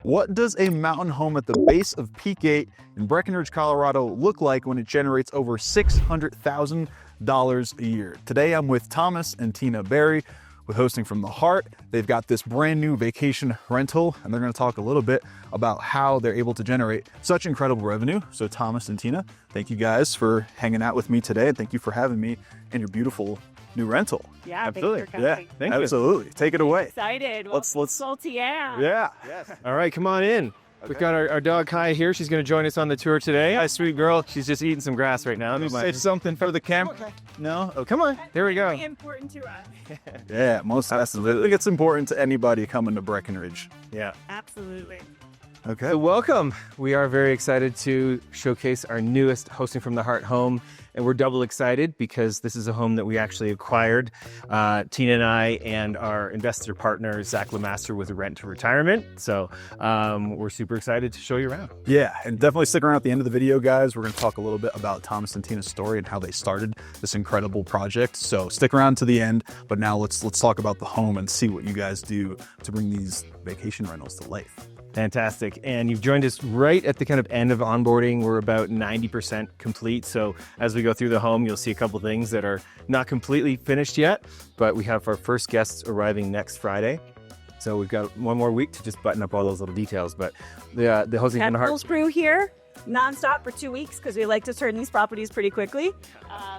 What does a mountain home at the base of Peak 8 in Breckenridge, Colorado look like when it generates over $600,000 a year? Today I'm with Thomas and Tina Berry with Hosting from the Heart. They've got this brand new vacation rental and they're going to talk a little bit about how they're able to generate such incredible revenue. So Thomas and Tina, thank you guys for hanging out with me today and thank you for having me in your beautiful new rental. Yeah, absolutely. Thanks for coming. Yeah, thank you. Absolutely. Take it away. Excited. Let's salty, yeah. Yeah. Yes. All right, come on in. We've got our dog Kai here. She's going to join us on the tour today. Hi, sweet girl. She's just eating some grass right now. Let me say something for the camera. Okay. No? Oh, come on. There we go. Very important to us. Yeah, most absolutely. I think it's important to anybody coming to Breckenridge. Yeah. Absolutely. Okay. So welcome. We are very excited to showcase our newest Hosting from the Heart home. And we're double excited because this is a home that we actually acquired, Tina and I and our investor partner, Zach Lemaster, with Rent to Retirement. So we're super excited to show you around. Yeah, and definitely stick around at the end of the video, guys. We're going to talk a little bit about Thomas and Tina's story and how they started this incredible project. So stick around to the end. But now let's talk about the home and see what you guys do to bring these vacation rentals to life. Fantastic. And you've joined us right at the kind of end of onboarding. We're about 90% complete. So as we go through the home, you'll see a couple things that are not completely finished yet, but we have our first guests arriving next Friday. So we've got one more week to just button up all those little details. But the Hosting from the Heart crew here, nonstop for 2 weeks because we like to turn these properties pretty quickly.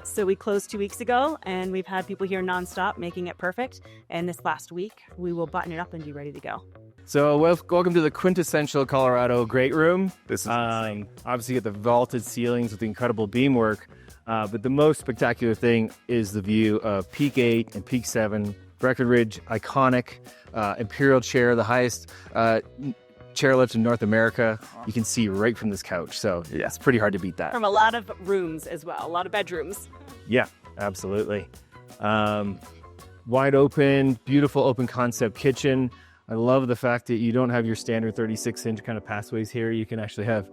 So we closed 2 weeks ago and we've had people here nonstop making it perfect. And this last week, we will button it up and be ready to go. So welcome to the quintessential Colorado great room. This is obviously you get the vaulted ceilings with the incredible beamwork, but the most spectacular thing is the view of Peak 8 and Peak 7, Breckenridge, iconic imperial chair, the highest chairlift in North America. You can see right from this couch, so yeah, it's pretty hard to beat that. From a lot of rooms as well, a lot of bedrooms. Yeah, absolutely. Wide open, beautiful open concept kitchen. I love the fact that you don't have your standard 36-inch kind of pathways here. You can actually have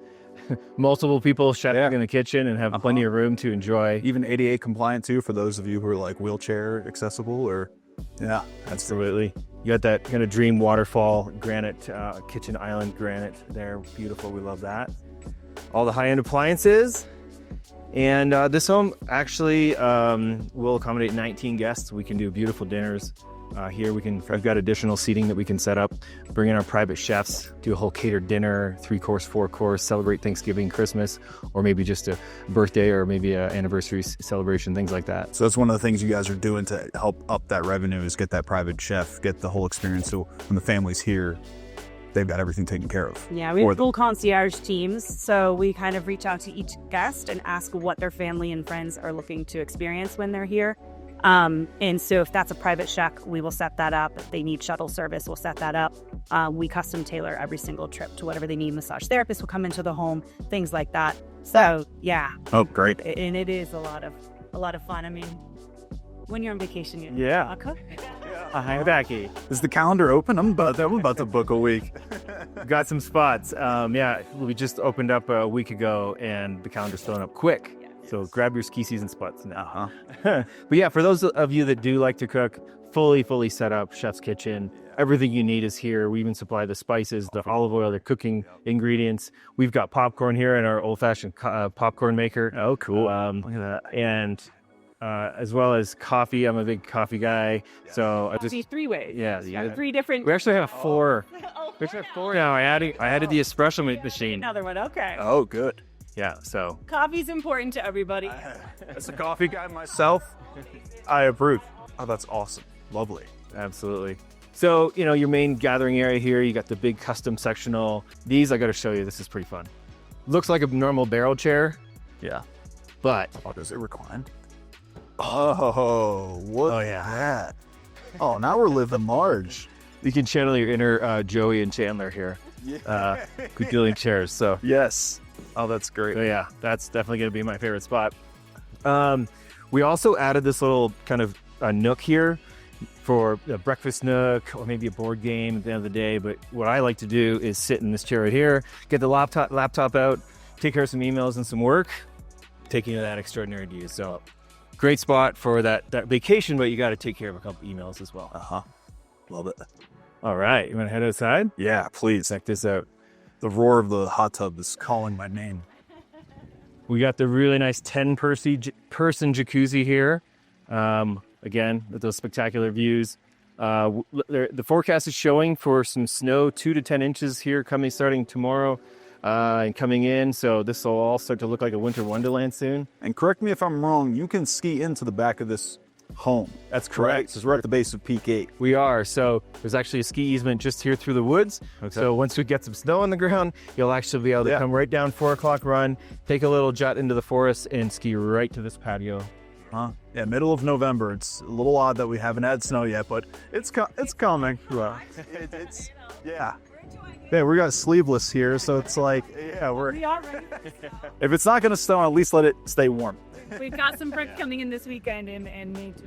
multiple people shadowing in the kitchen and have plenty of room to enjoy. even ADA compliant too for those of you who are like wheelchair accessible or yeah, Absolutely. You got that kind of dream waterfall granite kitchen island granite there. Beautiful. We love that. All the high-end appliances. And this home actually will accommodate 19 guests. We can do beautiful dinners. Here I've got additional seating that we can set up, bring in our private chefs, do a whole catered dinner, 3-course, 4-course, celebrate Thanksgiving, Christmas, or maybe just a birthday or maybe an anniversary celebration, things like that. So that's one of the things you guys are doing to help up that revenue is get that private chef, get the whole experience. So when the family's here, they've got everything taken care of. Yeah, we have full concierge teams. So we kind of reach out to each guest and ask what their family and friends are looking to experience when they're here. And so if that's a private chef, we will set that up. If they need shuttle service, we'll set that up. We custom tailor every single trip to whatever they need. Massage therapists will come into the home, things like that. So yeah. Oh, great. And it is a lot of fun. I mean, when you're on vacation, Yeah. I'll cook. Hi, Becky. Is the calendar open? I'm about to book a week. Got some spots. Yeah, we just opened up a week ago and the calendar's filling up quick. So grab your ski season spots now. But yeah, for those of you that do like to cook, fully set up, chef's kitchen. Everything you need is here. We even supply the spices, the olive oil, the cooking ingredients. We've got popcorn here in our old-fashioned popcorn maker. Oh, cool. Look at that. And as well as coffee. I'm a big coffee guy. So I just... Coffee 3 ways. Yeah. 3 different... We actually have 4. We actually have 4 now. I added the espresso machine. Another one, okay. Oh, good. Yeah, so... Coffee's important to everybody. As a coffee guy myself, I approve. Oh, that's awesome. Lovely. Absolutely. So, your main gathering area here, you got the big custom sectional. These I got to show you. This is pretty fun. Looks like a normal barrel chair. Yeah. But... Oh, does it recline? Oh, what? Oh, yeah. That? Oh, now we're living large. You can channel your inner Joey and Chandler here. Yeah. Good dealing chairs. So, Yes. Oh, that's great. so yeah, that's definitely going to be my favorite spot. We also added this little kind of nook here for a breakfast nook or maybe a board game at the end of the day. But what I like to do is sit in this chair right here, get the laptop out, take care of some emails and some work, taking that extraordinary view. So great spot for that vacation, but you got to take care of a couple emails as well. Love it. All right, you want to head outside? Yeah, please. Check this out. The roar of the hot tub is calling my name. We got the really nice 10-person jacuzzi here. Again, with those spectacular views. The forecast is showing for some snow, 2 to 10 inches here starting tomorrow and coming in. So this will all start to look like a winter wonderland soon. And correct me if I'm wrong, you can ski into the back of this home. That's Correct. Because we're at the base of Peak 8. We are. So there's actually a ski easement just here through the woods. Okay. So once we get some snow on the ground, you'll actually be able to come right down 4 o'clock run, take a little jet into the forest, and ski right to this patio. Yeah, middle of November. It's a little odd that we haven't had snow yet, but it's coming. Well, yeah. Yeah, we got sleeveless here, so it's like, yeah, We are ready. if it's not going to snow, at least let it stay warm. We've got some friends coming in this weekend and made to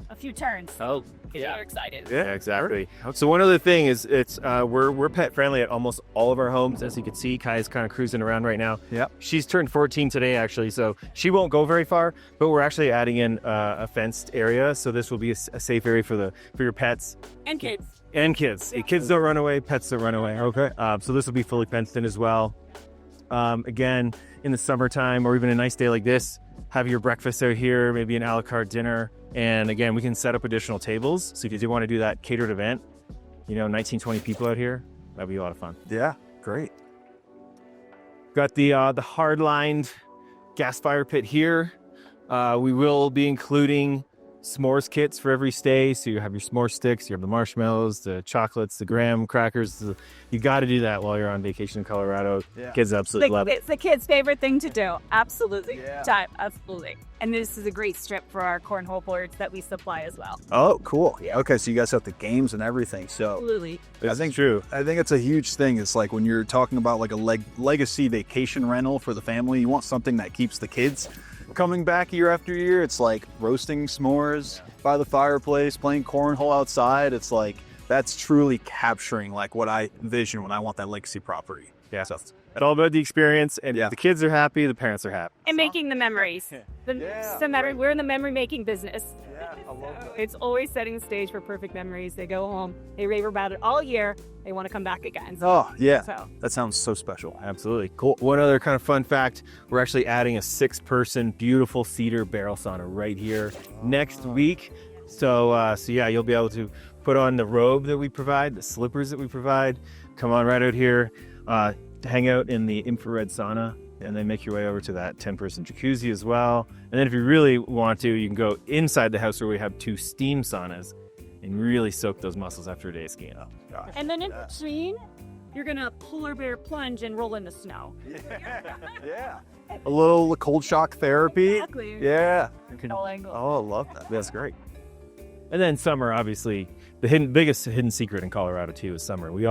a few turns. Oh, Yeah, we're excited. yeah, exactly. So one other thing is we're pet friendly at almost all of our homes. As you can see, Kai's kind of cruising around right now. Yep. She's turned 14 today, actually, so she won't go very far. But we're actually adding in a fenced area, so this will be a safe area for your pets And kids. and kids. Kids don't run away, pets don't run away. Okay. So this will be fully fenced in as well. Again, in the summertime or even a nice day like this, have your breakfast out here, maybe an a la carte dinner. And again, we can set up additional tables. So if you do want to do that catered event, 19, 20 people out here, that'd be a lot of fun. Yeah, great. Got the hard-lined gas fire pit here. We will be including s'mores kits for every stay. So you have your s'more sticks, you have the marshmallows, the chocolates, the graham crackers. You got to do that while you're on vacation in Colorado. Yeah. Kids absolutely love it. It's the kids' favorite thing to do. Absolutely. Yeah. Time. Absolutely. And this is a great strip for our cornhole boards that we supply as well. Oh, cool. Yeah. Okay, so you guys have the games and everything. So Absolutely. I think true. I think it's a huge thing. It's like when you're talking about like a legacy vacation rental for the family, you want something that keeps the kids coming back year after year. It's like roasting s'mores by the fireplace, playing cornhole outside. It's like that's truly capturing like what I envision when I want that legacy property. Yeah. So it's all about the experience, and Yeah. if the kids are happy, the parents are happy. And making the memories. We're in the memory making business. Yeah, I love that. It's always setting the stage for perfect memories. They go home, they rave about it all year. They want to come back again. Oh, yeah. So That sounds so special. Absolutely. Cool. One other kind of fun fact, we're actually adding a 6-person beautiful cedar barrel sauna right here next week. So yeah, you'll be able to put on the robe that we provide, the slippers that we provide, come on right out here, hang out in the infrared sauna, and then make your way over to that 10-person jacuzzi as well. And then if you really want to, you can go inside the house where we have 2 steam saunas and really soak those muscles after a day of skiing. Oh, gosh. And then in between, you're gonna polar bear plunge and roll in the snow. Yeah. A little cold shock therapy. Exactly. Yeah. All angles. Oh, I love that. That's great. And then summer, obviously, the biggest hidden secret in Colorado too is summer. We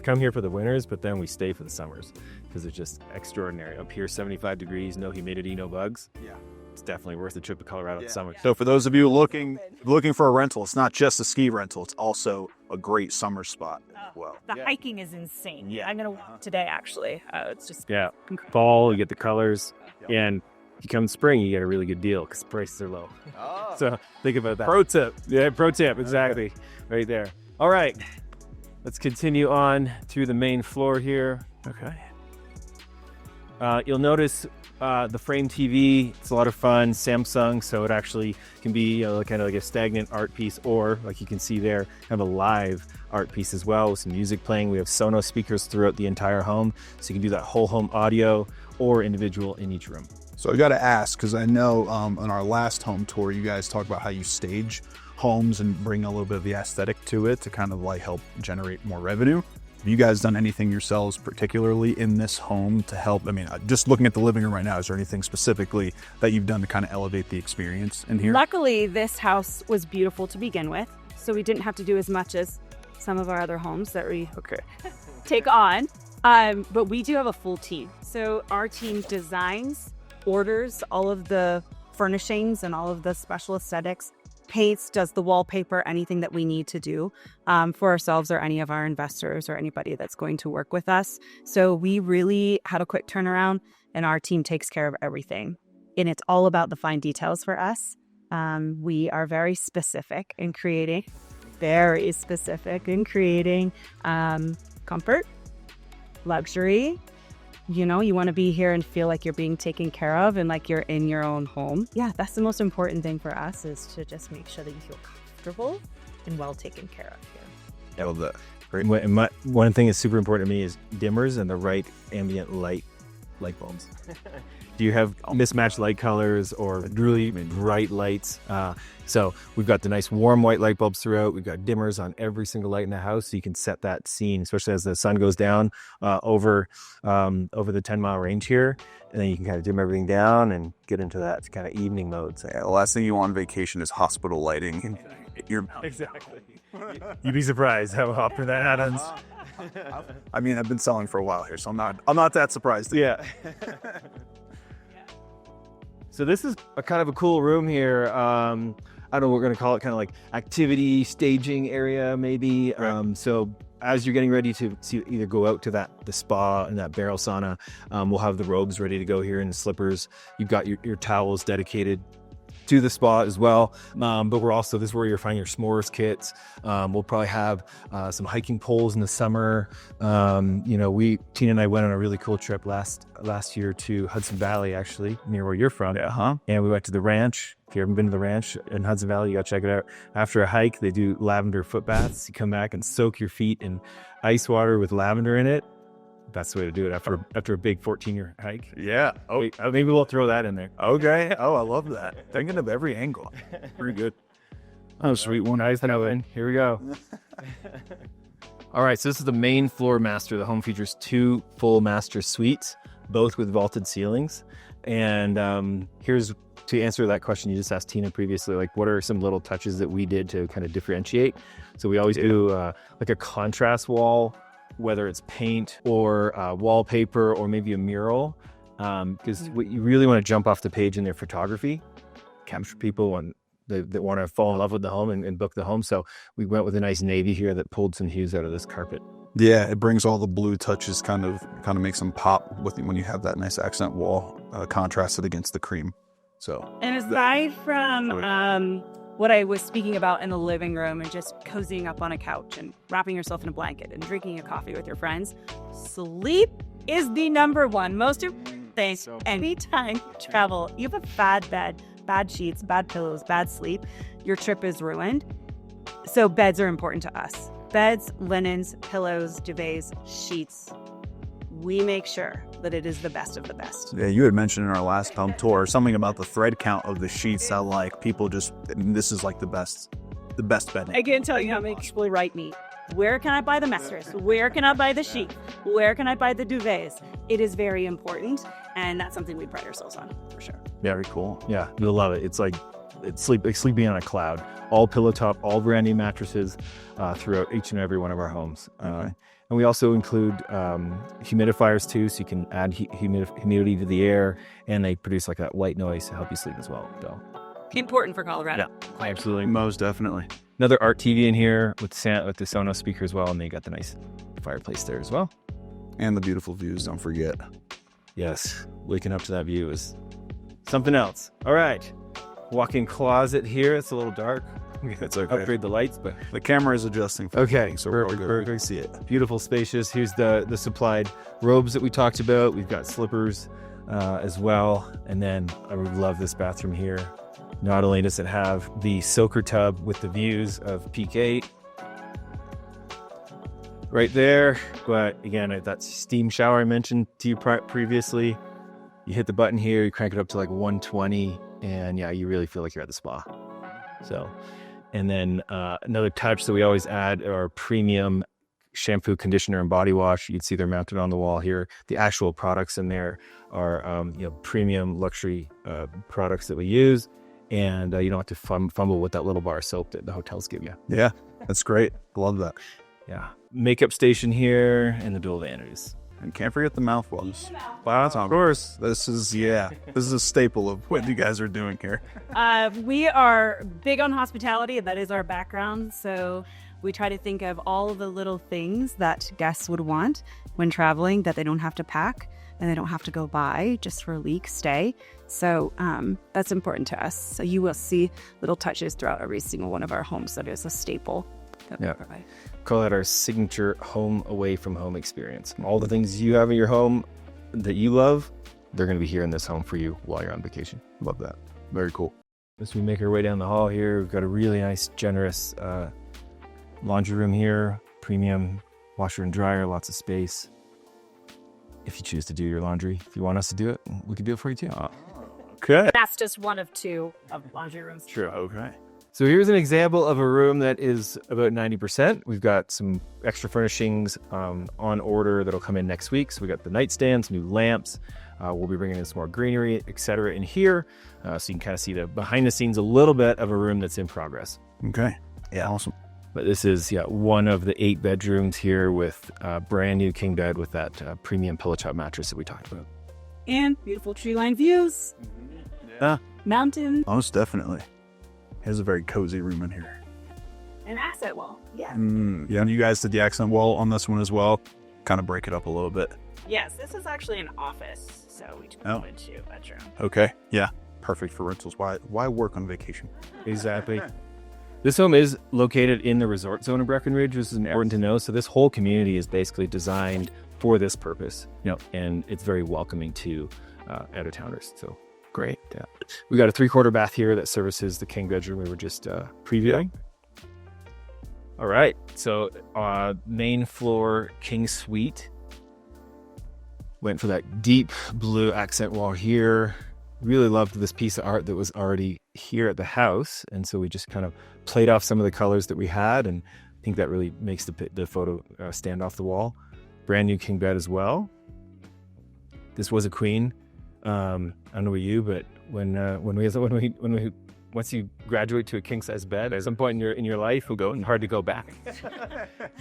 come here for the winters, but then we stay for the summers because it's just extraordinary. Up here, 75 degrees, no humidity, no bugs. Yeah. It's definitely worth a trip to Colorado in summer. So for those of you looking for a rental, it's not just a ski rental, it's also a great summer spot as well. The hiking is insane. Yeah. I'm gonna walk today actually. It's just Yeah, fall, you get the colors, and if you come in spring, you get a really good deal because prices are low. So think about that. Pro tip. Yeah, pro tip, exactly. Right there. All right, let's continue on to the main floor here. Okay. You'll notice the frame TV. It's a lot of fun. Samsung, so it actually can be kind of like a stagnant art piece, or like you can see there, kind of a live art piece as well with some music playing. We have Sonos speakers throughout the entire home, so you can do that whole home audio or individual in each room. So I got to ask, because I know on our last home tour, you guys talked about how you stage homes and bring a little bit of the aesthetic to it to kind of like help generate more revenue. Have you guys done anything yourselves, particularly in this home, to help? I mean, just looking at the living room right now, is there anything specifically that you've done to kind of elevate the experience in here? Luckily, this house was beautiful to begin with, so we didn't have to do as much as some of our other homes that we take on. But we do have a full team. So our team designs, orders all of the furnishings and all of the special aesthetics, paints, does the wallpaper, anything that we need to do for ourselves or any of our investors or anybody that's going to work with us. So we really had a quick turnaround, and our team takes care of everything. And it's all about the fine details for us. We are very specific in creating very specific in creating comfort, luxury. You know, you want to be here and feel like you're being taken care of and like you're in your own home. Yeah, that's the most important thing for us, is to just make sure that you feel comfortable and well taken care of here. I love that. Great. One thing that's super important to me is dimmers and the right ambient light bulbs. Do you have mismatched light colors or really bright lights? So we've got the nice warm white light bulbs throughout. We've got dimmers on every single light in the house, so you can set that scene, especially as the sun goes down over the 10-mile range here. And then you can kind of dim everything down and get into that kind of evening mode. So Yeah, the last thing you want on vacation is hospital lighting in your mouth. exactly. You'd be surprised how often that happens. I mean, I've been selling for a while here, so I'm not that surprised. Yeah. So this is a kind of a cool room here. I don't know, we're going to call it kind of like activity staging area, maybe. Right. So as you're getting ready to either go out to the spa and that barrel sauna, we'll have the robes ready to go here and the slippers. You've got your towels dedicated to the spa as well. But this is where you're finding your s'mores kits. We'll probably have some hiking poles in the summer. Tina and I went on a really cool trip last year to Hudson Valley, actually, near where you're from. Yeah, And we went to the ranch. If you haven't been to the ranch in Hudson Valley, you got to check it out. After a hike, they do lavender foot baths. You come back and soak your feet in ice water with lavender in it. That's the way to do it after a big 14-year hike. Yeah. Oh, Maybe we'll throw that in there. okay. Oh, I love that. Thinking of every angle. Pretty good. Oh, sweet one. Nice. Here we go. All right, so this is the main floor master. The home features 2 full master suites, both with vaulted ceilings. And here's to answer that question you just asked Tina previously, like what are some little touches that we did to kind of differentiate? So we always do like a contrast wall, whether it's paint or wallpaper or maybe a mural, because you really want to jump off the page in their photography, capture people and that want to fall in love with the home and book the home. So we went with a nice navy here that pulled some hues out of this carpet. Yeah, it brings all the blue touches, kind of makes them pop when you have that nice accent wall contrasted against the cream. So, And aside from what I was speaking about in the living room and just cozying up on a couch and wrapping yourself in a blanket and drinking a coffee with your friends, sleep is the number one most important thing. Anytime you travel, you have a bad bed, bad sheets, bad pillows, bad sleep, your trip is ruined. So beds are important to us. Beds, linens, pillows, duvets, sheets. We make sure that it is the best of the best. yeah, you had mentioned in our last home tour something about the thread count of the sheets. How like people this is like the best bedding. I can't tell you how many people write me. Where can I buy the mattress? Where can I buy the sheet? Where can I buy the duvets? It is very important, and that's something we pride ourselves on, for sure. Very cool. Yeah, you'll love it. It's like sleeping on a cloud. All pillow top, all brand new mattresses throughout each and every one of our homes. And we also include humidifiers too, so you can add humidity to the air, and they produce like that white noise to help you sleep as well. So Important for Colorado. yeah, absolutely. Most definitely. Another art TV in here with the Sonos speaker as well, and then you got the nice fireplace there as well. And the beautiful views, don't forget. Yes, waking up to that view is something else. All right, walk-in closet here. It's a little dark. It's okay. Upgrade the lights, but The camera is adjusting. For okay, so we're all perfect, good. perfect. We see it. Beautiful, spacious. Here's the supplied robes that we talked about. We've got slippers as well. And then I would love this bathroom here. Not only does it have the soaker tub with the views of Peak 8 right there, but again, that steam shower I mentioned to you previously, you hit the button here, you crank it up to like 120, and yeah, you really feel like you're at the spa. So, and then another touch that we always add are premium shampoo, conditioner, and body wash. You'd see they're mounted on the wall here. The actual products in there are premium luxury products that we use, and you don't have to fumble with that little bar of soap that the hotels give you. Yeah, that's great. I love that. Yeah, makeup station here and the dual vanities. And can't forget the mouthwash. Wow, of course. This is a staple of what you guys are doing here. We are big on hospitality. That is our background. So we try to think of all of the little things that guests would want when traveling that they don't have to pack and they don't have to go buy just for a week stay. So that's important to us. So you will see little touches throughout every single one of our homes that is a staple. that Yeah. we provide. Call that our signature home away from home experience. All the things you have in your home that you love, they're going to be here in this home for you while you're on vacation. Love that. Very cool. As we make our way down the hall here, we've got a really nice, generous laundry room here, premium washer and dryer, lots of space. If you choose to do your laundry, if you want us to do it, we can do it for you too. Okay. That's just one of 2 of laundry rooms. True. Okay. So here's an example of a room that is about 90%. We've got some extra furnishings on order that'll come in next week. So we got the nightstands, new lamps. We'll be bringing in some more greenery, etc. in here. So you can kind of see the behind the scenes a little bit of a room that's in progress. Okay. Yeah. Awesome. But this is one of the 8 bedrooms here with a brand new king bed with that premium pillow top mattress that we talked about. And beautiful tree line views. Yeah. Mountain. Most definitely. Has a very cozy room in here. An asset wall. Yeah. Yeah. And you guys did the accent wall on this one as well. Kind of break it up a little bit. Yes, this is actually an office. So we turned it into a bedroom. Okay. Yeah. Perfect for rentals. Why work on vacation? Exactly. This home is located in the resort zone of Breckenridge, which is important to know. So this whole community is basically designed for this purpose. And it's very welcoming to out-of-towners. So great. Yeah. We got a 3/4 bath here that services the king bedroom we were just previewing. All right. So main floor king suite. Went for that deep blue accent wall here. Really loved this piece of art that was already here at the house. And so we just kind of played off some of the colors that we had. And I think that really makes the photo stand off the wall. Brand new king bed as well. This was a queen. I don't know about you, but when we once you graduate to a king size bed, at some point in your life, it'll go hard to go back.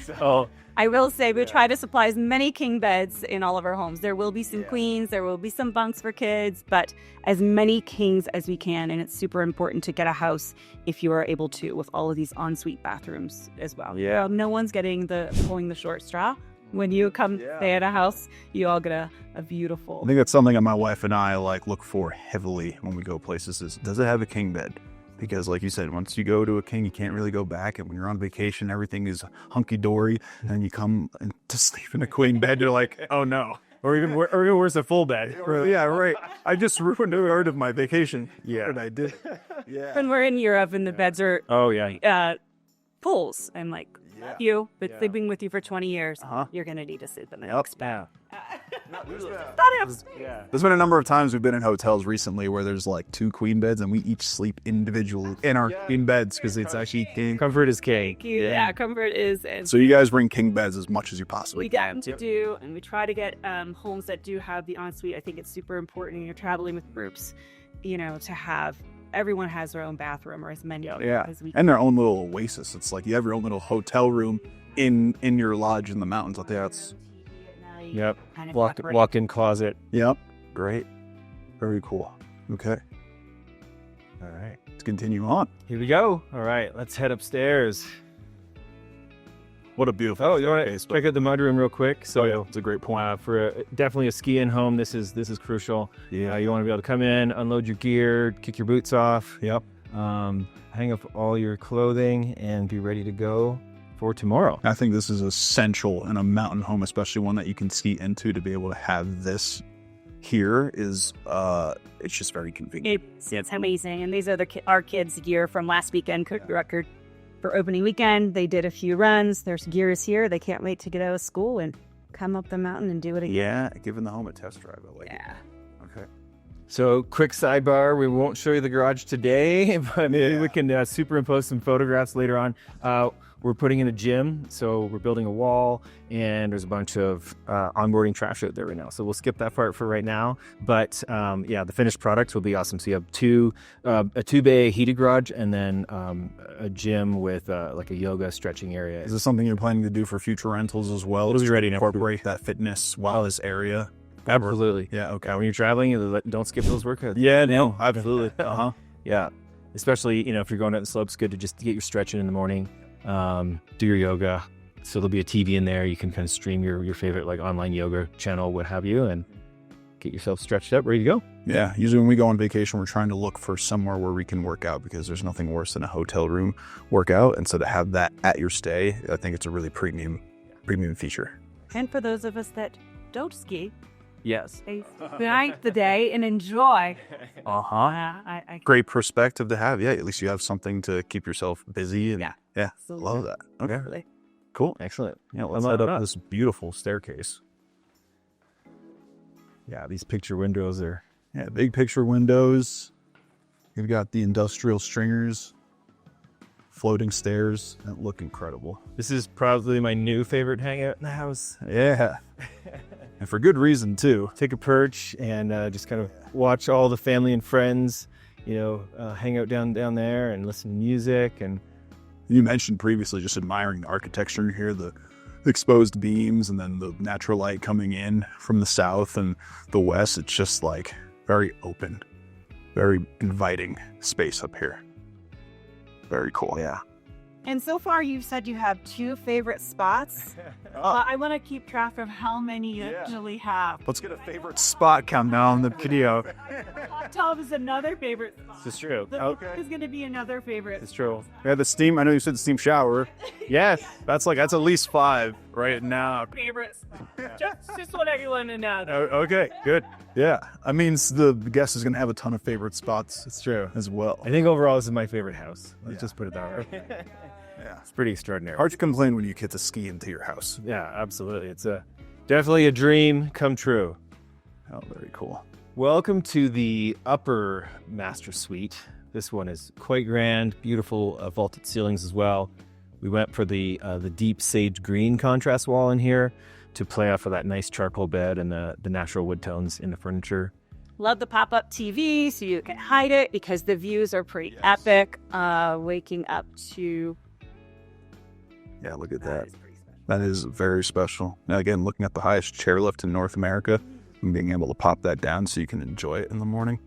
So I will say we try to supply as many king beds in all of our homes. There will be some queens, there will be some bunks for kids, but as many kings as we can. And it's super important to get a house if you are able to, with all of these ensuite bathrooms as well. Yeah. No one's pulling the short straw. When you come stay at a house, you all get a beautiful. I think that's something that my wife and I look for heavily when we go places is, does it have a king bed? Because like you said, once you go to a king, you can't really go back. And when you're on vacation, everything is hunky-dory. And you come to sleep in a queen bed, you're like, oh no. or even worse, a full bed. Yeah, right. I just ruined a part of my vacation. Yeah. And I did. Yeah. When we're in Europe and the beds are pools, I'm like, but sleeping with you for 20 years, you're going to need to sleep in the next bed. There's been a number of times we've been in hotels recently where there's 2 queen beds and we each sleep individually in our queen beds because it's actually king. Comfort is king. Yeah, comfort is. And So you guys bring king beds as much as you possibly we can. do, and we try to get homes that do have the ensuite. I think it's super important when you're traveling with groups, to have. Everyone has their own bathroom or as many as we can. And their own little oasis. It's like you have your own little hotel room in your lodge in the mountains out there. Yep. Kind of Walk-in closet. Yep. Great. Very cool. Okay. All right. Let's continue on. Here we go. All right. Let's head upstairs. What a beautiful. Oh, you want to check out the mudroom real quick? So it's a great point. For definitely a ski-in home, this is crucial. Yeah. You want to be able to come in, unload your gear, kick your boots off. Yep. Hang up all your clothing and be ready to go for tomorrow. I think this is essential in a mountain home, especially one that you can ski into, to be able to have this here is it's just very convenient. It's amazing. And these are our kids' gear from last weekend. Cook record for opening weekend. They did a few runs. There's gears here. They can't wait to get out of school and come up the mountain and do it again. Yeah, giving the home a test drive. I like it. Okay. So quick sidebar, we won't show you the garage today, but maybe we can superimpose some photographs later on. We're putting in a gym, so we're building a wall, and there's a bunch of onboarding trash out there right now. So we'll skip that part for right now. But the finished product will be awesome. So you have a 2-bay heated garage, and then a gym with a yoga stretching area. Is this something you're planning to do for future rentals as well? It'll be ready to incorporate that fitness wellness area. Absolutely. Yeah. Okay. When you're traveling, don't skip those workouts. Yeah. No. Absolutely. Yeah. Especially if you're going down the slopes, good to just get your stretching in the morning. Do your yoga. So there'll be a TV in there. You can kind of stream your favorite online yoga channel, what have you, and get yourself stretched up, ready to go. Yeah, usually when we go on vacation, we're trying to look for somewhere where we can work out because there's nothing worse than a hotel room workout. And so to have that at your stay, I think it's a really premium feature. And for those of us that don't ski, Yes. stay behind the day and enjoy. Uh-huh. I Great perspective to have. Yeah, at least you have something to keep yourself busy. And yeah, love that. Okay, Absolutely. cool. Excellent. Yeah, let's head up this beautiful staircase. Yeah, these picture windows are... Yeah, big picture windows. You've got the industrial stringers, floating stairs that look incredible. This is probably my new favorite hangout in the house. Yeah. And for good reason, too. Take a perch and just kind of watch all the family and friends, hang out down there and listen to music. And You mentioned previously just admiring the architecture here, the exposed beams and then the natural light coming in from the south and the west. It's just like very open, very inviting space up here. Very cool. yeah. And so far, you've said you have 2 favorite spots. I want to keep track of how many you actually have. Let's get a favorite spot countdown on the video. Hot tub is another favorite spot. This is true. The pool is going to be another favorite. It's true. Yeah, the steam. I know you said the steam shower. Yes. That's at least 5 right now. Favorite spot. Just what I want to know. Okay, good. Yeah, I mean, the guest is going to have a ton of favorite spots. It's true. As well. I think overall this is my favorite house. Let's just put it that way. Yeah. It's pretty extraordinary. Hard to complain when you get to ski into your house. Yeah, absolutely. It's definitely a dream come true. Oh, very cool. Welcome to the upper master suite. This one is quite grand, beautiful vaulted ceilings as well. We went for the deep sage green contrast wall in here to play off of that nice charcoal bed and the natural wood tones in the furniture. Love the pop-up TV so you can hide it because the views are pretty epic. Waking up to... Yeah, look at that. is pretty special. That is very special. Now, again, looking at the highest chairlift in North America and being able to pop that down so you can enjoy it in the morning.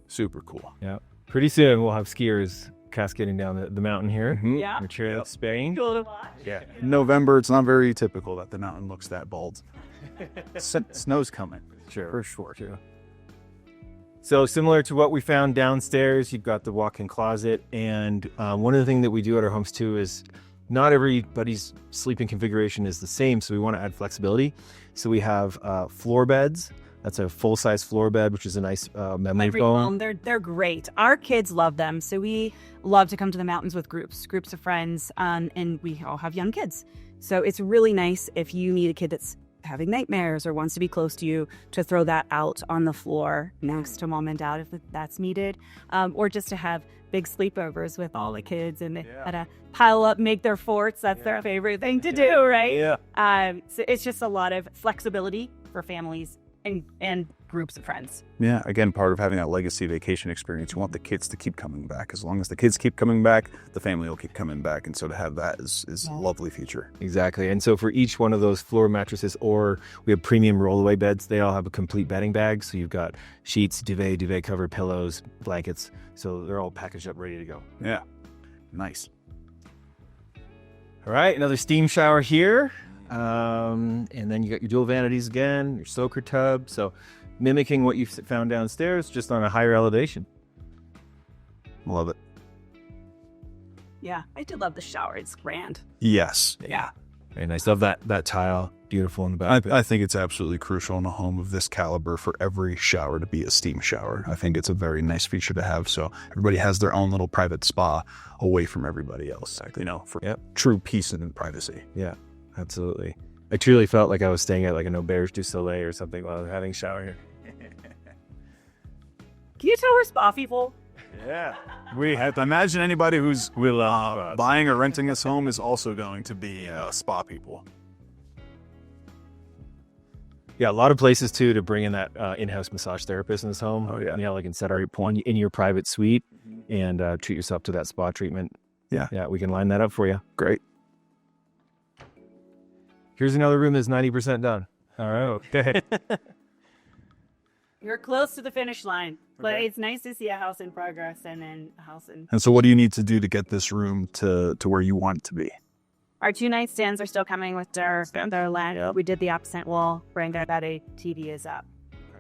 Super cool. Yeah. Pretty soon we'll have skiers cascading down the mountain here. Yeah. Your chairlift Spain. Cool to watch. Yeah. In November, it's not very typical that the mountain looks that bald. Snow's coming. Sure. For sure. True. So similar to what we found downstairs, you've got the walk-in closet. And one of the things that we do at our homes too is not everybody's sleeping configuration is the same. So we want to add flexibility. So we have floor beds. That's a full-size floor bed, which is a nice memory foam. They're great. Our kids love them. So we love to come to the mountains with groups of friends. And we all have young kids. So it's really nice if you meet a kid that's having nightmares or wants to be close to you to throw that out on the floor next to mom and dad if that's needed, or just to have big sleepovers with all the kids and they kind of pile up, make their forts. That's their favorite thing to do, right? Yeah. So it's just a lot of flexibility for families and groups of friends. Yeah, again, part of having that legacy vacation experience, you want the kids to keep coming back. As long as the kids keep coming back, the family will keep coming back. And so to have that is a lovely feature. Exactly. And so for each one of those floor mattresses, or we have premium rollaway beds, they all have a complete bedding bag. So you've got sheets, duvet cover, pillows, blankets. So they're all packaged up, ready to go. Yeah, nice. All right, another steam shower here. And then you got your dual vanities again, your soaker tub. So mimicking what you found downstairs, just on a higher elevation. Love it. Yeah, I did love the shower. It's grand. Yes. Yeah. Very nice. Love that tile. Beautiful in the back. I think it's absolutely crucial in a home of this caliber for every shower to be a steam shower. I think it's a very nice feature to have. So everybody has their own little private spa away from everybody else, for true peace and privacy. Yeah, absolutely. I truly felt like I was staying at like an auberge du soleil or something while I was having a shower here. Can you tell we're spa people? Yeah. We have to imagine anybody who's buying or renting this home is also going to be spa people. Yeah, a lot of places too to bring in that in-house massage therapist in this home. Oh, yeah. Yeah, like set our point in your private suite and treat yourself to that spa treatment. Yeah. Yeah, we can line that up for you. Great. Here's another room that's 90% done. All right. Okay. You're close to the finish line, but it's nice to see a house in progress and then a house in... And so what do you need to do to get this room to where you want it to be? Our 2 nightstands are still coming with their land. We did the accent wall, bring that a TV is up.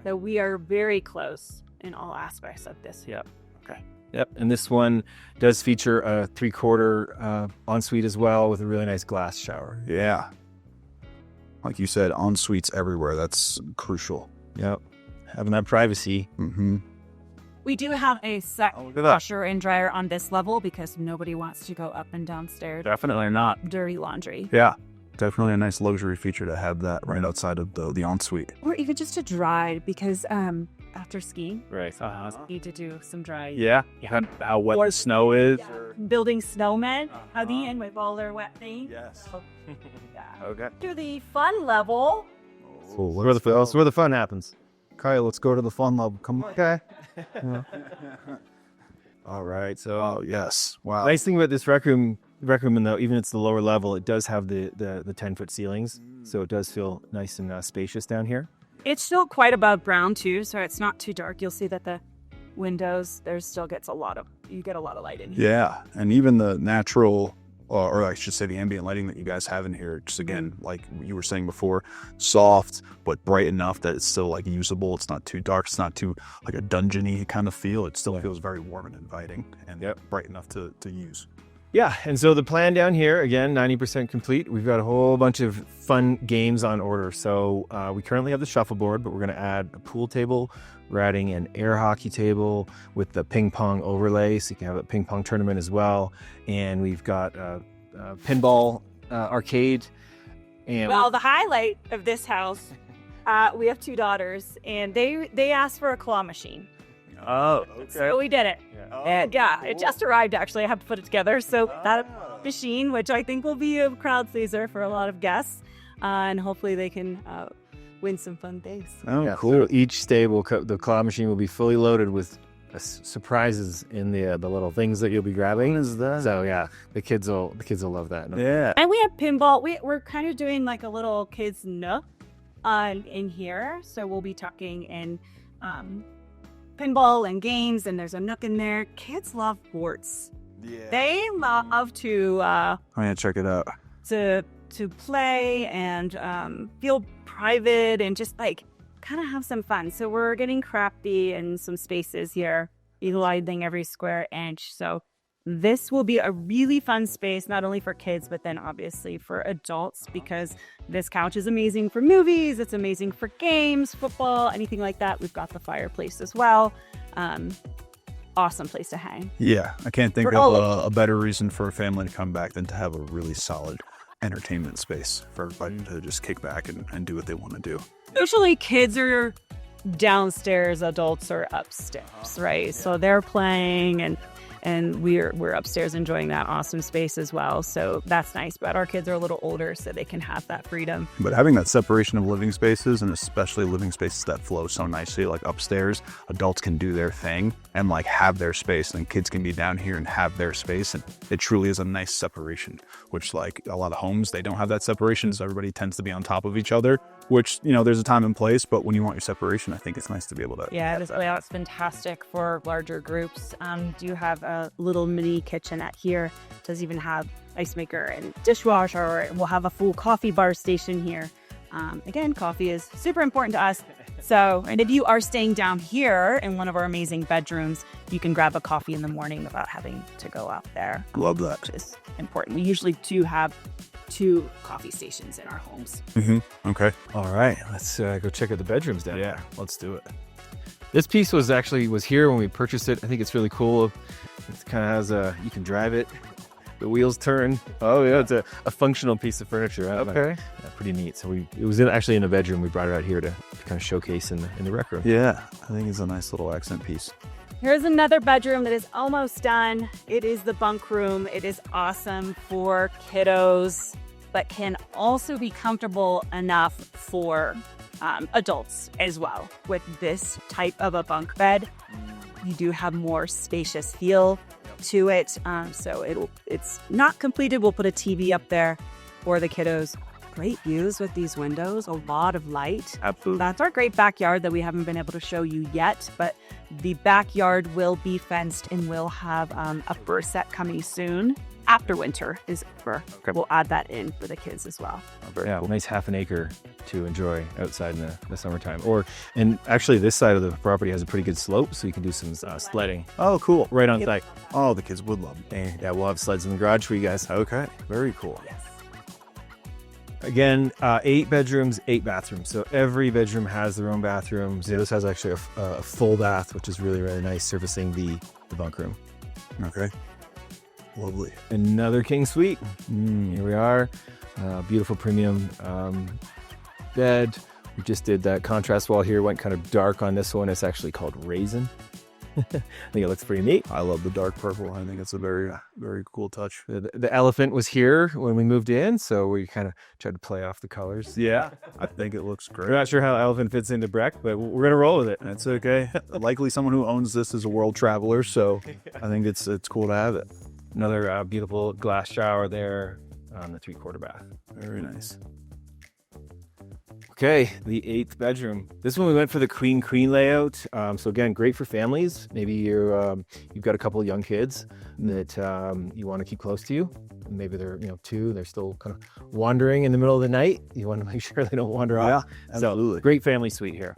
So we are very close in all aspects of this. Yep. Okay. Yep. And this one does feature a 3/4 ensuite as well with a really nice glass shower. Yeah. Like you said, en suites everywhere. That's crucial. Yep. Having that privacy. Mm-hmm. We do have a set Oh, look at that. washer and dryer on this level because nobody wants to go up and downstairs. Definitely not. Dirty laundry. Yeah. Definitely a nice luxury feature to have that right outside of the ensuite. Or even just to dry because after skiing, Right. need to do some dry. Yeah. How wet the snow is. Building snowmen at the end with all their wet things. Yes. Yeah. Okay. To the fun level. Cool. That's where the fun happens. Kyle, let's go to the fun level. Come on. Okay. All right. So Oh, yes. Wow. nice thing about this rec room, though, even it's the lower level, it does have the 10-foot ceilings, so it does feel nice and spacious down here. It's still quite above ground too, so it's not too dark. You'll see that the windows, you get a lot of light in here. Yeah. And even the natural, or I should say the ambient lighting that you guys have in here, just again, like you were saying before, soft, but bright enough that it's still like usable. It's not too dark. It's not too like a dungeon-y kind of feel. It still feels very warm and inviting and bright enough to use. Yeah, and so the plan down here, again, 90% complete. We've got a whole bunch of fun games on order. So we currently have the shuffleboard, but we're going to add a pool table. We're adding an air hockey table with the ping pong overlay, so you can have a ping pong tournament as well. And we've got a pinball arcade. And Well, the highlight of this house, we have 2 daughters, and they asked for a claw machine. oh, okay. So we did it. And it just arrived actually. I have to put it together. So that machine, which I think will be a crowd pleaser for a lot of guests, and hopefully they can win some fun things. Oh, Yeah, cool. so each stable, the claw machine will be fully loaded with surprises in the little things that you'll be grabbing. What is that? So yeah, the kids will love that. Yeah. And we have pinball. We're kind of doing like a little kids nook in here. So we'll be talking in pinball and games, and there's a nook in there. Kids love sports. Yeah. They love to I'm going to check it out. to play and feel private and just like kind of have some fun. So we're getting crafty in some spaces here, utilizing every square inch. So this will be a really fun space, not only for kids, but then obviously for adults, because this couch is amazing for movies. It's amazing for games, football, anything like that. We've got the fireplace as well. Awesome place to hang. Yeah. I can't think For of all a better reason for a family to come back than to have a really solid entertainment space for everybody to just kick back and do what they want to do. Usually kids are downstairs, adults are upstairs, right? So they're playing and we're upstairs enjoying that awesome space as well. So that's nice. But our kids are a little older, so they can have that freedom. But having that separation of living spaces, and especially living spaces that flow so nicely, like upstairs, adults can do their thing and like have their space, and kids can be down here and have their space. And it truly is a nice separation, which like a lot of homes, they don't have that separation. So everybody tends to be on top of each other, which, you know, there's a time and place, but when you want your separation, I think it's nice to be able to. Yeah, it's fantastic for larger groups. Do have a little mini kitchenette here. Does even have ice maker and dishwasher. We'll have a full coffee bar station here. Again, coffee is super important to us. So, and if you are staying down here in one of our amazing bedrooms, you can grab a coffee in the morning without having to go out there. Love that. Which is important. We usually do have 2 coffee stations in our homes. Okay. All right, let's go check out the bedrooms down there. Let's do it. This piece was here when we purchased it. I think it's really cool. It kind of has you can drive it. The wheels turn. Oh yeah, it's a functional piece of furniture. Right? Okay. Yeah, pretty neat. So it was actually in a bedroom. We brought it out here to kind of showcase in the rec room. Yeah. I think it's a nice little accent piece. Here's another bedroom that is almost done. It is the bunk room. It is awesome for kiddos, but can also be comfortable enough for adults as well. With this type of a bunk bed, you do have more spacious feel to it. So it's not completed. We'll put a TV up there for the kiddos. Great views with these windows, a lot of light. Absolutely. That's our great backyard that we haven't been able to show you yet, but the backyard will be fenced and we'll have a burr set coming soon. after winter is over. Okay. We'll add that in for the kids as well. Oh, very Yeah, cool. nice half an acre to enjoy outside in the summertime. And actually, this side of the property has a pretty good slope, so you can do some sledding Oh, cool. right on site. Oh, the kids would love it. And yeah, we'll have sleds in the garage for you guys. Okay, very cool. Again, 8 bedrooms, 8 bathrooms. So every bedroom has their own bathroom. So this has actually a full bath, which is really, really nice, servicing the bunk room. Okay, lovely. Another king suite. Here we are. Beautiful premium bed. We just did that contrast wall here. Went kind of dark on this one. It's actually called Raisin. I think it looks pretty neat. I love the dark purple. I think it's a very, very cool touch. The elephant was here when we moved in, so we kind of tried to play off the colors. Yeah, I think it looks We're great. not sure how elephant fits into Breck, but we're gonna roll with it. That's okay. Likely someone who owns this is a world traveler, so I think it's cool to have it. Another beautiful glass shower there on the 3/4 bath. Very nice. Okay, the 8th bedroom. This one we went for the queen layout. So again, great for families. Maybe you've got a couple of young kids that you want to keep close to you. Maybe they're 2. They're still kind of wandering in the middle of the night. You want to make sure they don't wander off. Absolutely. So great family suite here.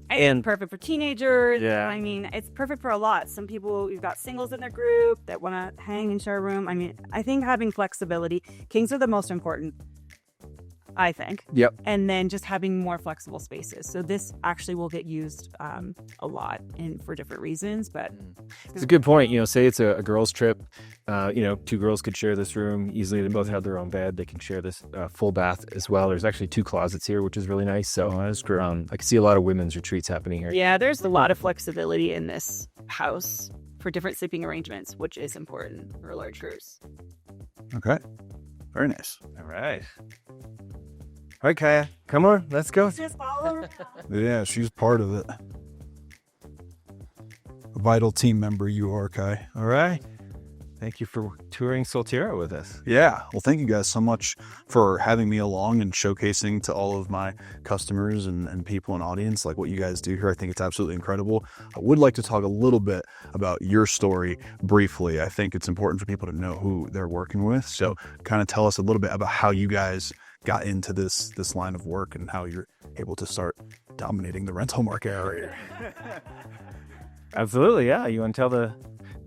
And perfect for teenagers. Yeah. I mean, it's perfect for a lot. Some people, you've got singles in their group that want to hang and share a room. I mean, I think having flexibility, kings are the most important, I think. Yep. And then just having more flexible spaces. So this actually will get used a lot and for different reasons, but It's a good point. Say it's a girls' trip. 2 girls could share this room easily. They both have their own bed. They can share this full bath as well. There's actually 2 closets here, which is really nice. So that's great. I can see a lot of women's retreats happening here. yeah, there's a lot of flexibility in this house for different sleeping arrangements, which is important for large groups. Okay, very nice. All right. All right, Kaya, come on, let's go. Just follow. Yeah, she's part of it. A vital team member you are, Kai. All right. Thank you for touring Soltero with us. Yeah, well, thank you guys so much for having me along and showcasing to all of my customers and people and audience like what you guys do here. I think it's absolutely incredible. I would like to talk a little bit about your story briefly. I think it's important for people to know who they're working with. So kind of tell us a little bit about how you guys got into this line of work and how you're able to start dominating the rental market area. Absolutely, yeah. You want to tell the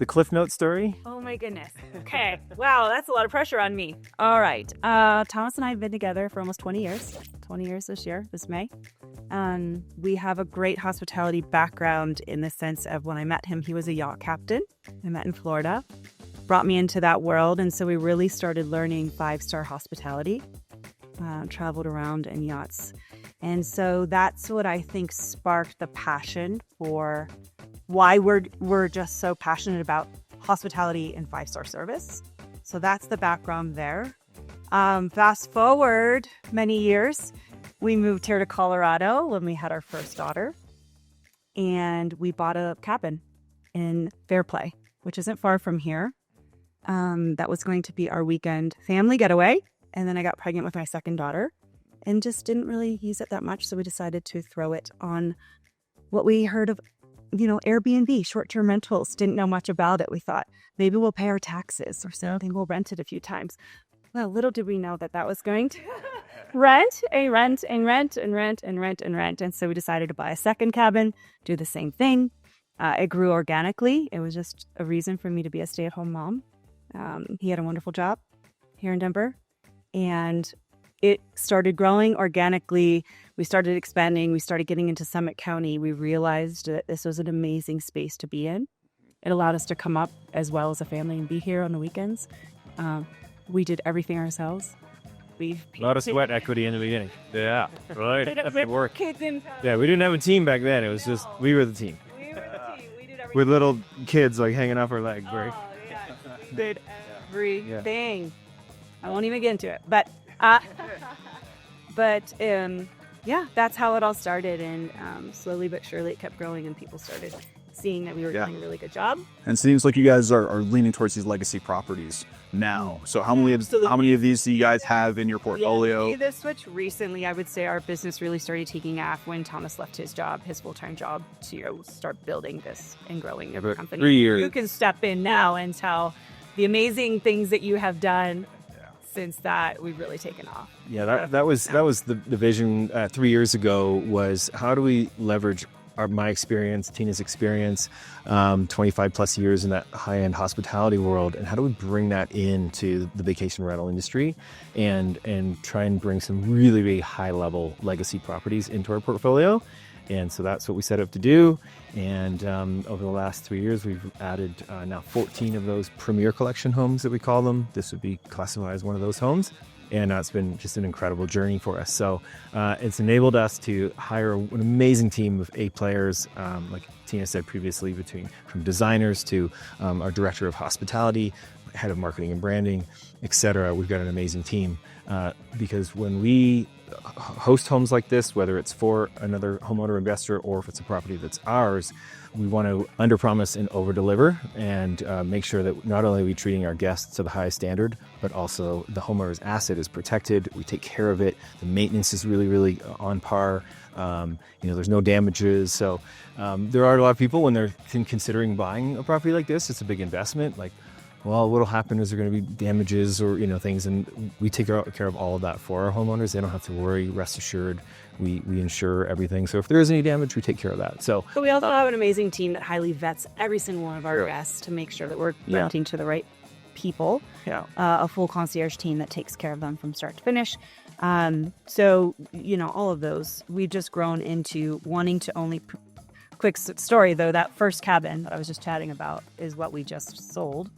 Cliff Note story? Oh my goodness. Okay. Wow, that's a lot of pressure on me. All right. Thomas and I have been together for almost 20 years. 20 years this May. We have a great hospitality background in the sense of when I met him, he was a yacht captain. I met in Florida. Brought me into that world. And so we really started learning 5-star hospitality. Traveled around in yachts. And so that's what I think sparked the passion for why we're just so passionate about hospitality and 5-star service. So that's the background there. Fast forward many years, we moved here to Colorado when we had our first daughter, and we bought a cabin in Fairplay, which isn't far from here. That was going to be our weekend family getaway. And then I got pregnant with my second daughter and just didn't really use it that much. So we decided to throw it on what we heard of, Airbnb, short-term rentals. Didn't know much about it. We thought maybe we'll pay our taxes or something. We'll rent it a few times. Well, little did we know that was going to rent. And so we decided to buy a second cabin, do the same thing. It grew organically. It was just a reason for me to be a stay-at-home mom. He had a wonderful job here in Denver. And it started growing organically. We started expanding. We started getting into Summit County. We realized that this was an amazing space to be in. It allowed us to come up as well as a family and be here on the weekends. We did everything ourselves. A lot of sweat equity in the beginning. Yeah, right. That's the work. Kids in Yeah, we didn't have a team back then. It was just, we were the team. We were the team. We did everything. With little kids like hanging off our legs, right? Oh, yeah. Did everything. Yeah. I won't even get into it, but that's how it all started, and slowly but surely it kept growing, and people started seeing that we were doing a really good job. And it seems like you guys are leaning towards these legacy properties now. So how many of these do you guys have in your portfolio? Yeah, the switch recently, I would say our business really started taking off when Thomas left his full-time job, to start building this and growing the About company. 3 years. You can step in now and tell the amazing things that you have done since that, we've really taken off. Yeah, that was the vision 3 years ago, was how do we leverage my experience, Tina's experience, 25 plus years in that high-end hospitality world, and how do we bring that into the vacation rental industry and try and bring some really, really high-level legacy properties into our portfolio. And so that's what we set up to do. And over the last 3 years, we've added now 14 of those premier collection homes that we call them. This would be classified as one of those homes. And it's been just an incredible journey for us. So it's enabled us to hire an amazing team of 8 players, like Tina said previously, from designers to our director of hospitality, head of marketing and branding, etc. We've got an amazing team because when we host homes like this, whether it's for another homeowner investor or if it's a property that's ours, we want to underpromise and overdeliver and make sure that not only are we treating our guests to the highest standard, but also the homeowner's asset is protected. We take care of it. The maintenance is really, really on par. There's no damages. So there are a lot of people when they're considering buying a property like this, it's a big investment. Like, well, what'll happen is there going to be damages or things, and we take care of all of that for our homeowners. They don't have to worry. Rest assured, we insure everything. So if there is any damage, we take care of that. But we also have an amazing team that highly vets every single one of our guests to make sure that we're renting to the right people. Yeah, a full concierge team that takes care of them from start to finish. All of those we've just grown into wanting to only. Quick story though, that first cabin that I was just chatting about is what we just sold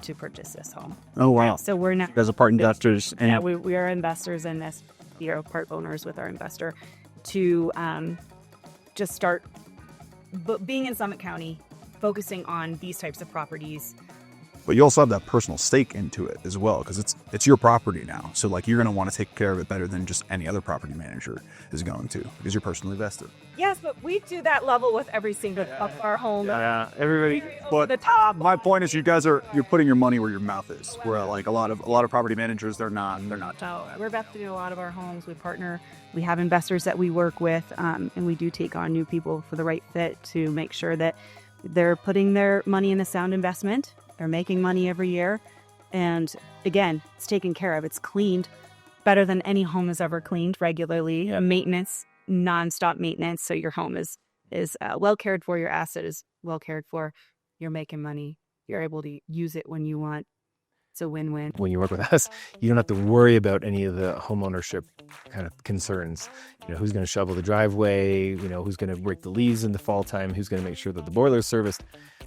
to purchase this home. Oh wow! So we're not as a part investors, and we are investors in this. Part owners with our investor to just start being in Summit County, focusing on these types of properties. But you also have that personal stake into it as well, because it's your property now. So like you're going to want to take care of it better than just any other property manager is going to, because you're personally vested. Yes, but we do that level with every single of our home. Yeah, everybody. But the top. My point is, you're putting your money where your mouth is. Where like a lot of property managers, they're not. So we're vested in a lot of our homes. We partner. We have investors that we work with, and we do take on new people for the right fit to make sure that they're putting their money in a sound investment. They're making money every year. And again, it's taken care of. It's cleaned better than any home is ever cleaned regularly. Maintenance, nonstop maintenance. So your home is well cared for. Your asset is well cared for. You're making money. You're able to use it when you want. It's a win-win. When you work with us, you don't have to worry about any of the home ownership kind of concerns. Who's going to shovel the driveway, who's going to rake the leaves in the fall time, who's going to make sure that the boiler is serviced.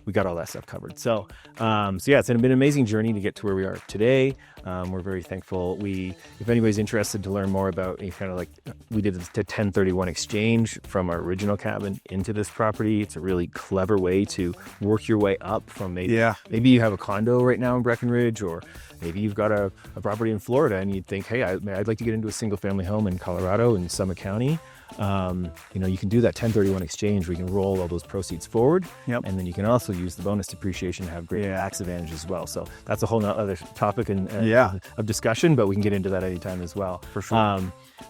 We got all that stuff covered. So it's been an amazing journey to get to where we are today. We're very thankful. If anybody's interested to learn more about kind of like we did the 1031 exchange from our original cabin into this property. It's a really clever way to work your way up from maybe you have a condo right now in Breckenridge, or maybe you've got a property in Florida and you think, hey, I'd like to get into a single family home in Colorado in Summit County. You can do that 1031 exchange. We can roll all those proceeds forward. Yep. And then you can also use the bonus depreciation to have great tax advantage as well. So that's a whole other topic of discussion, but we can get into that anytime as well. For sure.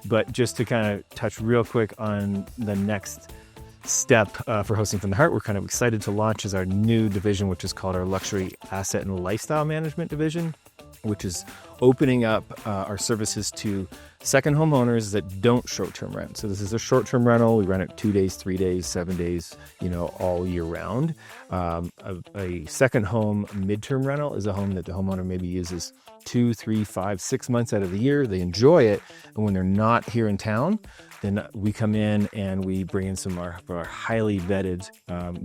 But just to kind of touch real quick on the next step for Hosting from the Heart, we're kind of excited to launch as our new division, which is called our Luxury Asset and Lifestyle Management Division, which is opening up our services to second homeowners that don't short-term rent. So this is a short-term rental. We rent it 2 days, 3 days, 7 days, all year round. A second home midterm rental is a home that the homeowner maybe uses 2, 3, 5, 6 months out of the year. They enjoy it. And when they're not here in town, then we come in and we bring in some of our highly vetted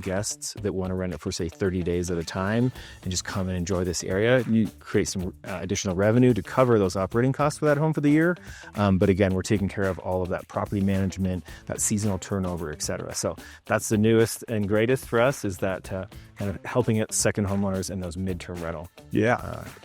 guests that want to rent it for, say, 30 days at a time and just come and enjoy this area. You create some additional revenue to cover those operating costs for that home for the year. But again, we're taking care of all of that property management, that seasonal turnover, et cetera. So that's the newest and greatest for us, is that kind of helping out second homeowners and those midterm rental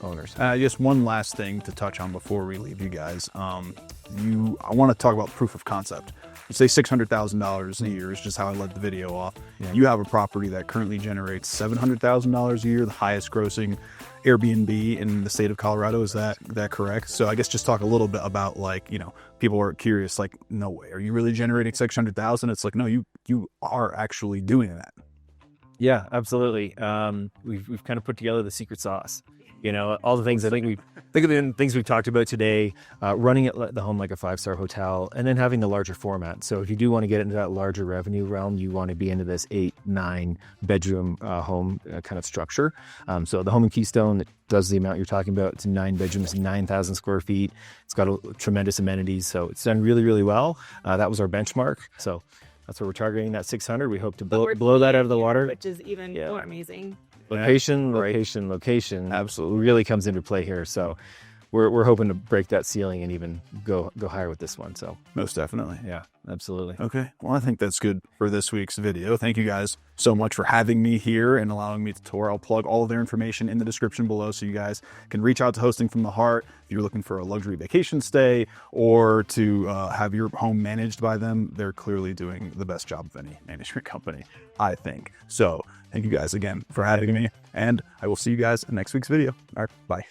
owners. Just one last thing to touch on before we leave you guys. I want to talk about proof of concept. You say $600,000 a year is just how I led the video off. Yeah. You have a property that currently generates $700,000 a year, the highest grossing Airbnb in the state of Colorado. Is that correct? So I guess just talk a little bit about, like, people are curious, like, no way, are you really generating $600,000? It's like, no, you are actually doing that. Yeah, absolutely. We've kind of put together the secret sauce. You know, all the things I think of the things we've talked about today, running the home like a 5-star hotel, and then having the larger format. So if you do want to get into that larger revenue realm, you want to be into this 8-9 bedroom home kind of structure. So the home in Keystone that does the amount you're talking about, it's 9 bedrooms, 9,000 square feet. It's got tremendous amenities. So it's done really, really well. That was our benchmark. So that's where we're targeting, that 600. We hope to blow that out of the water. Which is even more amazing. Location. Absolutely. really comes into play here. So we're hoping to break that ceiling and even go higher with this one. So Most definitely. yeah, absolutely. Okay. Well, I think that's good for this week's video. Thank you guys so much for having me here and allowing me to tour. I'll plug all of their information in the description below so you guys can reach out to Hosting from the Heart if you're looking for a luxury vacation stay or to have your home managed by them. They're clearly doing the best job of any management company, I think. So thank you guys again for having me, and I will see you guys in next week's video. All right. Bye.